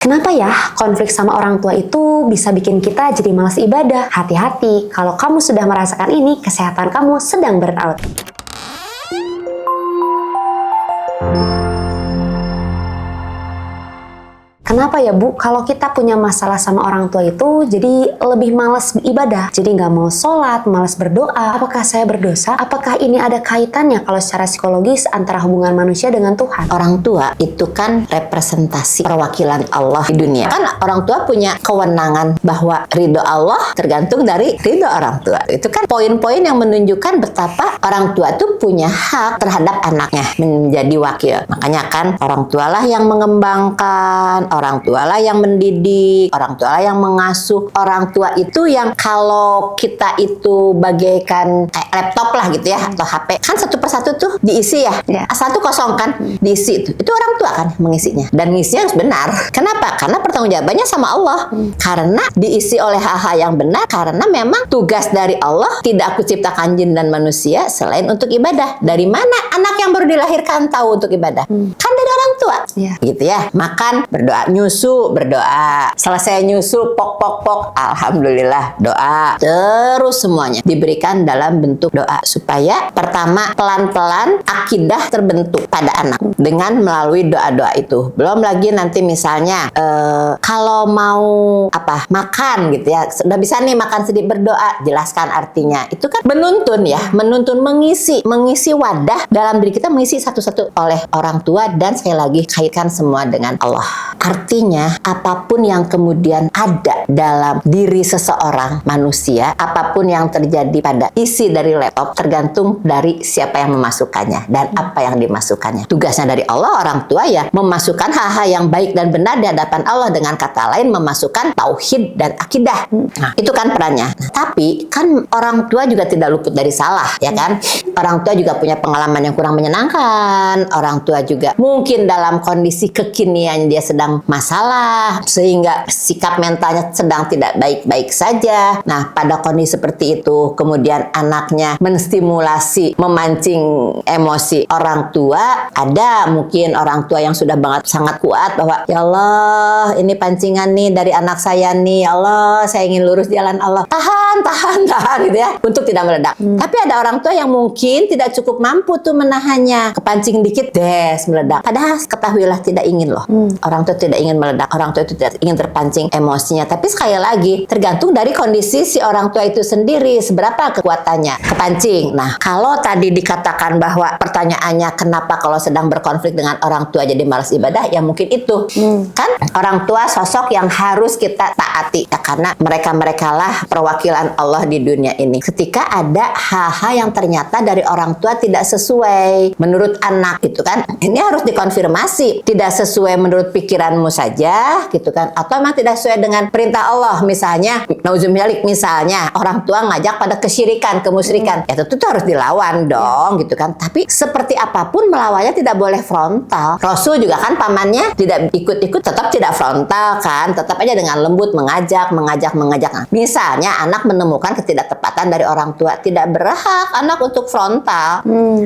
Kenapa ya konflik sama orang tua itu bisa bikin kita jadi malas ibadah? Hati-hati, kalau kamu sudah merasakan ini, kesehatan kamu sedang burnout. Kenapa ya Bu, kalau kita punya masalah sama orang tua itu jadi lebih malas ibadah, jadi nggak mau sholat, malas berdoa? Apakah saya berdosa? Apakah ini ada kaitannya kalau secara psikologis antara hubungan manusia dengan Tuhan? Orang tua itu kan representasi perwakilan Allah di dunia. Kan orang tua punya kewenangan bahwa ridho Allah tergantung dari ridho orang tua. Itu kan poin-poin yang menunjukkan betapa orang tua itu punya hak terhadap anaknya menjadi wakil. Makanya kan orang tualah yang mengembangkan, orang tualah yang mendidik, orang tualah yang mengasuh. Orang tua itu yang kalau kita itu bagaikan kayak laptop lah gitu ya, atau HP, kan satu persatu tuh diisi ya. Satu kosong kan, diisi itu. Itu orang tua kan mengisinya. Dan ngisinya harus benar. Kenapa? Karena pertanggungjawabannya sama Allah. Karena diisi oleh hal-hal yang benar, karena memang tugas dari Allah, tidak aku ciptakan jin dan manusia selain untuk ibadah. Dari mana anak yang baru dilahirkan tahu untuk ibadah? Kan dari orang tua. Gitu ya. Makan, berdoa. Nyusu, berdoa. Selesai nyusu, pok. Alhamdulillah, doa. Terus semuanya diberikan dalam bentuk doa. Supaya pertama, pelan-pelan akidah terbentuk pada anak. Dengan melalui doa-doa itu. Belum lagi nanti misalnya, kalau mau makan gitu ya. Sudah bisa nih makan sedikit, berdoa. Jelaskan artinya. Itu kan menuntun ya. Menuntun, mengisi wadah dalam diri kita, mengisi satu-satu oleh orang tua. Dan sekali lagi, kaitkan semua dengan Allah. Artinya, apapun yang kemudian ada dalam diri seseorang manusia, apapun yang terjadi pada isi dari laptop, tergantung dari siapa yang memasukkannya dan apa yang dimasukkannya. Tugasnya dari Allah, orang tua ya memasukkan hal-hal yang baik dan benar di hadapan Allah, dengan kata lain memasukkan tauhid dan akidah. Nah, itu kan perannya. Tapi kan orang tua juga tidak luput dari salah, ya kan? Orang tua juga punya pengalaman yang kurang menyenangkan. Orang tua juga mungkin dalam kondisi kekinian dia sedang masalah, sehingga sikap mentalnya sedang tidak baik-baik saja. Nah, pada kondisi seperti itu, kemudian anaknya menstimulasi, memancing emosi orang tua. Ada mungkin orang tua yang sudah banget sangat kuat bahwa, ya Allah, ini pancingan nih dari anak saya nih, ya Allah, saya ingin lurus jalan Allah. Tahan gitu ya, untuk tidak meledak. Tapi ada orang tua yang mungkin tidak cukup mampu tuh menahannya. Kepancing dikit, meledak. Padahal ketahuilah tidak ingin loh. Orang tua tidak ingin meledak, orang tua itu tidak ingin terpancing emosinya. Tapi sekali lagi, tergantung dari kondisi si orang tua itu sendiri, seberapa kekuatannya kepancing. Nah, kalau tadi dikatakan bahwa pertanyaannya kenapa kalau sedang berkonflik dengan orang tua jadi malas ibadah, ya mungkin itu. Kan orang tua sosok yang harus kita taati ya, karena mereka lah perwakilan Allah di dunia ini. Ketika ada hal-hal yang ternyata dari orang tua tidak sesuai menurut anak gitu kan, ini harus dikonfirmasi. Tidak sesuai menurut pikiranmu saja gitu kan, atau memang tidak sesuai dengan perintah Allah. Misalnya nauzubillah, misalnya orang tua ngajak pada kesyirikan, kemusyrikan, ya tentu itu harus dilawan dong gitu kan. Tapi seperti apapun melawannya tidak boleh frontal. Rasul juga kan pamannya tidak ikut-ikut, tetap tidak frontal kan, tetap aja dengan lembut mengajak. Nah, misalnya anak menemukan ketidaktepatan dari orang tua, tidak berhak anak untuk frontal.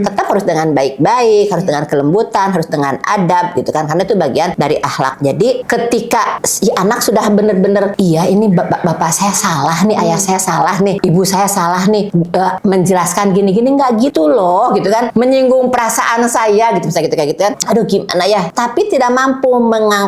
Tetap harus dengan baik-baik, harus dengan kelembutan, harus dengan adab gitu kan, karena itu bagian dari akhlak. Jadi ketika si anak sudah benar-benar, iya ini bapak saya salah nih, ayah saya salah nih, ibu saya salah nih, menjelaskan gini-gini, nggak gitu loh gitu kan, menyinggung perasaan saya gitu, misalnya gitu kayak gitu kan, aduh gimana ya, tapi tidak mampu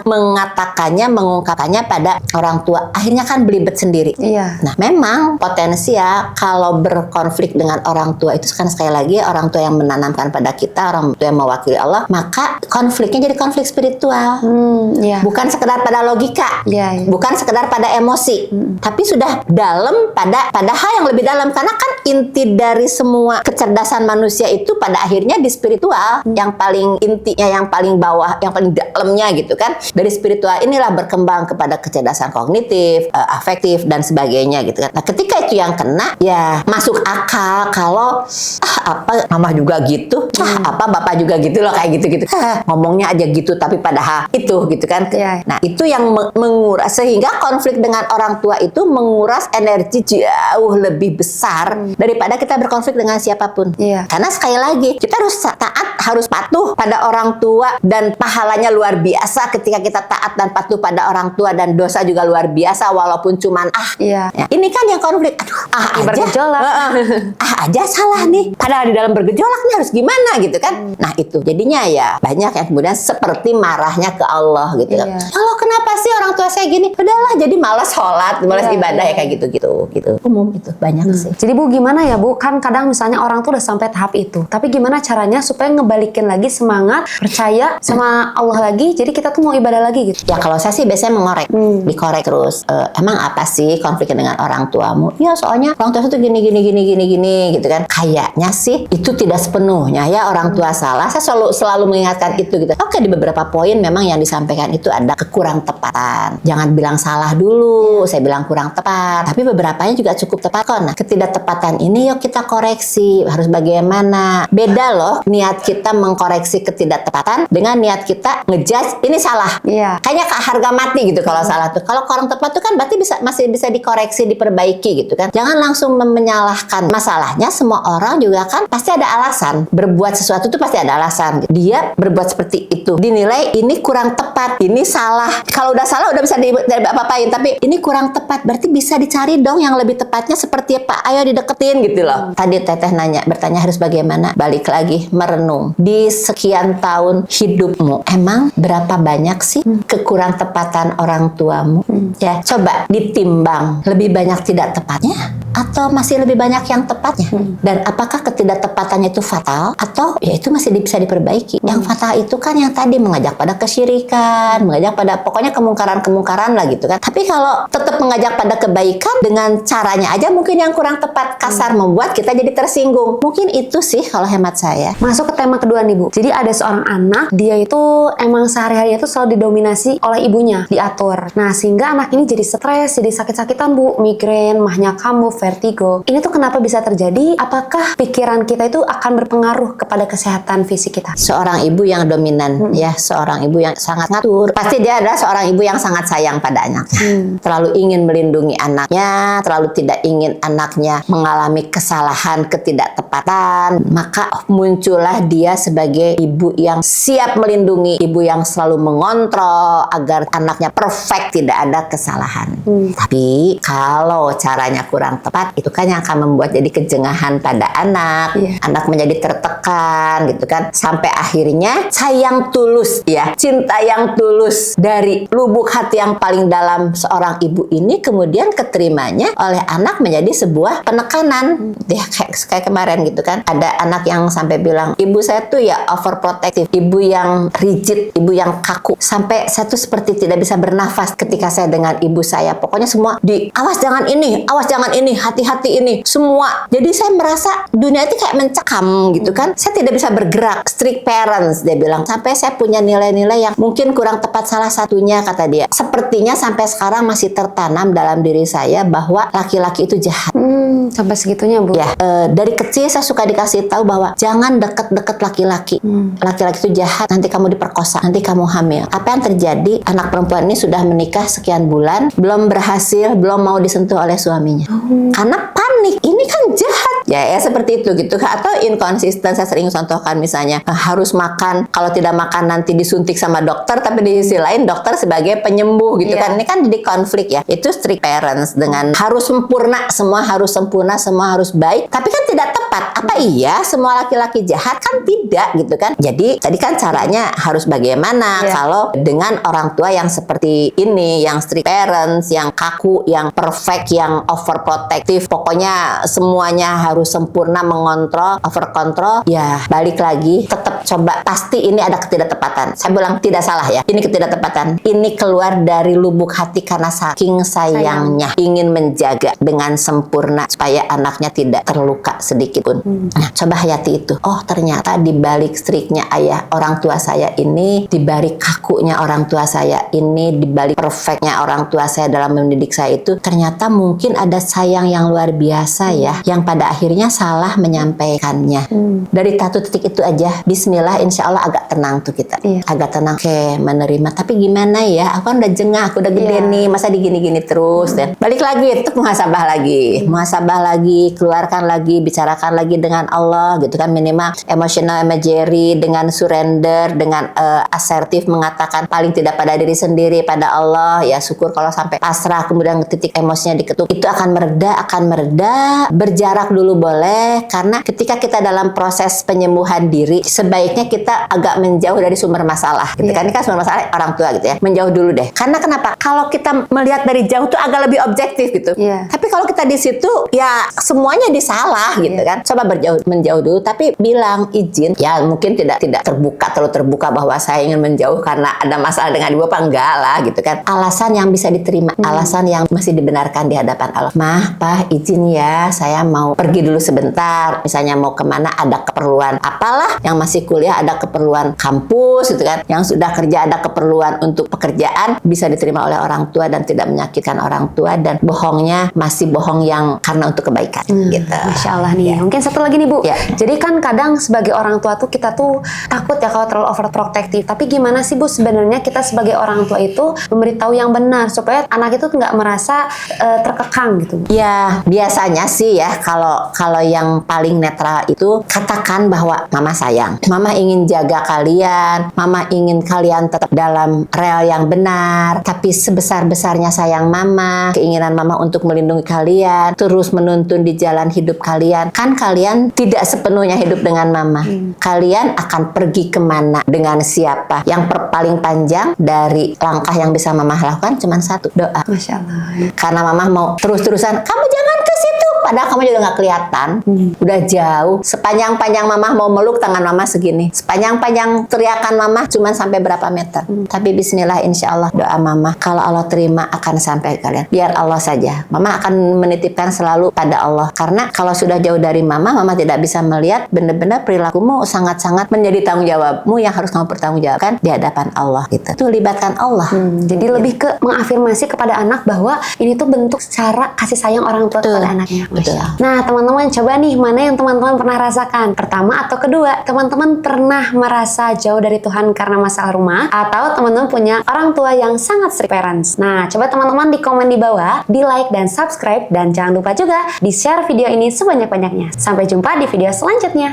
mengatakannya, mengungkapkannya pada orang tua, akhirnya kan belibet sendiri. Nah, memang potensi ya kalau berkonflik dengan orang tua itu kan sekali lagi orang tua yang menanamkan pada kita, orang tua yang mewakili Allah, maka konfliknya jadi konflik spiritual. Bukan sekedar pada logika, bukan sekedar pada emosi, tapi sudah dalam pada hal yang lebih dalam. Karena kan inti dari semua kecerdasan manusia itu pada akhirnya di spiritual, yang paling intinya, yang paling bawah, yang paling dalamnya gitu kan. Dari spiritual inilah berkembang kepada kecerdasan kognitif, afektif dan sebagainya gitu kan. Nah, ketika itu yang kena, ya masuk akal kalau mama juga gitu, bapak juga gitu loh, kayak gitu-gitu. Ngomong ngomongnya aja gitu tapi padahal itu gitu kan. Iya. Nah itu yang menguras, sehingga konflik dengan orang tua itu menguras energi jauh lebih besar daripada kita berkonflik dengan siapapun. Iya. Karena sekali lagi kita harus taat, harus patuh pada orang tua, dan pahalanya luar biasa ketika kita taat dan patuh pada orang tua, dan dosa juga luar biasa walaupun cuman Iya. ya, ini kan yang konflik, aduh aja Bergejolak. aja salah nih, padahal di dalam bergejolak nih harus gimana gitu kan. Nah itu jadinya ya banyak yang kemudian seperti marahnya ke Allah gitu kan. Iya. Allah kenapa sih orang tua saya gini, udahlah jadi malas sholat, malas Iya, ibadah iya. ya kayak gitu umum itu banyak sih. Jadi Bu gimana ya Bu, kan kadang misalnya orang tuh udah sampai tahap itu, tapi gimana caranya supaya ngebalikin lagi semangat, percaya sama Allah lagi, jadi kita tuh mau ibadah lagi gitu. Ya kalau saya sih biasanya mengorek, dikorek terus. Emang apa sih konfliknya dengan orang tuamu? Ya soalnya orang tua itu gini gitu kan. Kayaknya sih itu tidak sepenuhnya ya orang tua salah. Saya selalu mengingatkan itu gitu. Oke, di beberapa poin memang yang disampaikan itu ada kekurang tepatan. Jangan bilang salah dulu, saya bilang kurang tepat. Tapi beberapanya juga cukup tepat kok. Nah, ketidaktepatan ini yuk kita koreksi. Harus bagaimana? Beda loh niat kita mengkoreksi ketidaktepatan dengan niat kita ngejudge ini salah. Iya. Kayaknya harga mati gitu kalau salah tuh. Kalau kurang tepat tuh kan berarti masih bisa dikoreksi, diperbaiki gitu kan. Jangan langsung menyalahkan. Masalahnya semua orang juga kan pasti ada alasan. Berbuat sesuatu tuh pasti ada alasan. Dia berbuat seperti itu. Dinilai ini kurang tepat, ini salah. Kalau udah salah udah bisa apa-apain, tapi ini kurang tepat. Berarti bisa dicari dong yang lebih tepatnya seperti apa. Ayo dideketin gitu loh. Tadi Teteh bertanya harus bagaimana? Balik lagi merenung. Di sekian tahun hidupmu, emang berapa banyak sih kekurang tepatan orang tuamu? Ya, coba ditimbang. Lebih banyak tidak tepatnya atau masih lebih banyak yang tepatnya? Dan apakah ketidaktepatannya itu fatal atau ya itu masih bisa diperbaiki? Yang fatal itu kan yang tadi mengajak pada kesyirikan, mengajak pada pokoknya kemungkaran lah gitu kan. Tapi kalau tetap mengajak pada kebaikan dengan caranya aja mungkin yang kurang tepat, kasar, membuat kita jadi tersinggung. Mungkin itu sih kalau hemat saya. Masuk ke tema kedua nih Bu. Jadi ada seorang anak, dia itu emang sehari-harinya itu selalu didominasi oleh ibunya, diatur. Nah sehingga anak ini jadi stres, jadi sakit-sakitan Bu, migrain, mahnya kambuh, vertigo. Ini tuh kenapa bisa terjadi? Apakah pikiran kita itu akan berpengaruh kepada kesehatan fisik kita? Seorang ibu yang dominan, ya, seorang ibu yang sangat ngatur. Pasti dia adalah seorang ibu yang sangat sayang pada anaknya. Terlalu ingin melindungi anaknya, terlalu tidak ingin anaknya mengalami kesalahan, ketidaktepatan. Maka muncullah dia sebagai ibu yang siap melindungi, ibu yang selalu mengontrol agar anaknya perfect, tidak ada kesalahan. Tapi kalau caranya kurang tepat, itu kan yang akan membuat jadi kejengahan pada anak. Anak menjadi tertekan gitu kan, sampai akhirnya sayang tulus ya, cinta yang tulus dari lubuk hati yang paling dalam seorang ibu ini kemudian keterimanya oleh anak menjadi sebuah penekanan. Ya kayak kemarin gitu kan, ada anak yang sampai bilang ibu saya tuh ya overprotective, ibu yang rigid, ibu yang kaku, sampai saya tuh seperti tidak bisa bernafas ketika saya dengan ibu saya. Pokoknya semua awas jangan ini, hati-hati ini, semua. Jadi saya merasa dunia itu kayak mencekam gitu kan. Saya tidak bisa bergerak, strict parents dia bilang. Sampai saya punya nilai-nilai yang mungkin kurang tepat, salah satunya kata dia, sepertinya sampai sekarang masih tertanam dalam diri saya bahwa laki-laki itu jahat. Sampai segitunya Bu. Ya, dari kecil saya suka dikasih tahu bahwa jangan deket-deket laki-laki. Laki-laki itu jahat, nanti kamu diperkosa, nanti kamu hamil. Apa yang terjadi? Anak perempuan ini sudah menikah sekian bulan, belum berhasil, belum mau disentuh oleh suaminya. Karena panik, ini kan jahat. Ya seperti itu gitu. Atau inkonsisten, saya sering contohkan misalnya harus makan, kalau tidak makan nanti disuntik sama dokter, tapi di sisi lain dokter sebagai penyembuh gitu kan. Ini kan jadi konflik ya. Itu strict parents dengan harus sempurna, semua harus sempurna, semua harus baik, tapi kan tidak tepat. Apa iya semua laki-laki jahat? Kan tidak gitu kan. Jadi tadi kan caranya harus bagaimana kalau dengan orang tua yang seperti ini, yang strict parents, yang kaku, yang perfect, yang overprotective, pokoknya semuanya harus sempurna, mengontrol, overcontrol. Ya balik lagi, tetap coba, pasti ini ada ketidaktepatan. Saya bilang tidak salah ya, ini ketidaktepatan. Ini keluar dari lubuk hati karena saking sayangnya, ingin menjaga dengan sempurna supaya anaknya tidak terluka sedikit pun. Nah, coba hayati itu. Oh, ternyata di balik striknya ayah orang tua saya ini, di balik kakunya orang tua saya ini, di balik perfectnya orang tua saya dalam mendidik saya itu, ternyata mungkin ada sayang yang luar biasa ya, yang pada akhirnya salah menyampaikannya. Dari satu titik itu aja, bismillah, insya Allah agak tenang tuh kita. Agak tenang, oke, menerima. Tapi gimana ya, aku kan udah jengah, aku udah gede nih, masa digini-gini terus. Dan balik lagi, itu muhasabah lagi. Muhasabah lagi, keluarkan lagi, bicarakan lagi dengan Allah gitu kan, minimal emotional imagery, dengan surrender, dengan asertif mengatakan paling tidak pada diri sendiri, pada Allah, ya syukur kalau sampai pasrah, kemudian titik emosinya diketuk, itu akan mereda, berjarak dulu boleh, karena ketika kita dalam proses penyembuhan diri, sebaiknya kita agak menjauh dari sumber masalah gitu kan, ini kan sumber masalah orang tua gitu ya, menjauh dulu deh, karena kenapa? Kalau kita melihat dari jauh tuh agak lebih objektif gitu, tapi kalau kita di situ ya semuanya disalah gitu kan, coba menjauh dulu, tapi bilang izin, ya mungkin tidak terlalu terbuka bahwa saya ingin menjauh karena ada masalah dengan ibu, apa enggak lah gitu kan, alasan yang bisa diterima, alasan yang masih dibenarkan di hadapan Allah. Mah, Pak, izin ya, saya mau pergi dulu sebentar, misalnya mau kemana, ada keperluan apalah, yang masih kuliah ada keperluan kampus gitu kan, yang sudah kerja ada keperluan untuk pekerjaan, bisa diterima oleh orang tua dan tidak menyakitkan orang tua, dan bohongnya masih bohong yang karena untuk kebaikan gitu. Masya Allah nih. Mungkin satu lagi nih Bu, jadi kan kadang sebagai orang tua tuh kita tuh takut ya kalau terlalu overprotective, tapi gimana sih Bu sebenarnya kita sebagai orang tua itu memberitahu yang benar supaya anak itu nggak merasa terkekang gitu? Ya biasanya sih ya, kalau yang paling netral itu katakan bahwa mama sayang, mama ingin jaga kalian, mama ingin kalian tetap dalam rel yang benar, tapi sebesar-besarnya sayang mama, keinginan mama untuk melindungi kalian, terus menuntun di jalan hidup kalian, kan kalian tidak sepenuhnya hidup dengan mama, kalian akan pergi kemana, dengan siapa, yang paling panjang dari langkah yang bisa mama lakukan cuma satu, doa. Masya Allah. Karena mama mau terus-terusan, kamu jangan ke situ, padahal kamu juga nggak kelihatan, udah jauh. Sepanjang-panjang mama mau meluk, tangan mama segini. Sepanjang-panjang teriakan mama cuma sampai berapa meter. Tapi bismillah, insya Allah doa mama, kalau Allah terima akan sampai kalian. Biar Allah saja. Mama akan menitipkan selalu pada Allah. Karena kalau sudah jauh dari mama tidak bisa melihat benar-benar perilakumu sangat-sangat menjadi tanggung jawabmu yang harus kamu pertanggungjawabkan di hadapan Allah. Gitu. Itu libatkan Allah. Jadi lebih ke mengafirmasi kepada anak bahwa ini tuh bentuk cara kasih sayang orang tua kepada anaknya. Betul. Nah teman-teman, coba nih mana yang teman-teman pernah rasakan? Pertama atau kedua, teman-teman pernah merasa jauh dari Tuhan karena masalah rumah, atau teman-teman punya orang tua yang sangat strict parents? Nah coba teman-teman di komen di bawah, di like dan subscribe, dan jangan lupa juga di share video ini sebanyak-banyaknya. Sampai jumpa di video selanjutnya.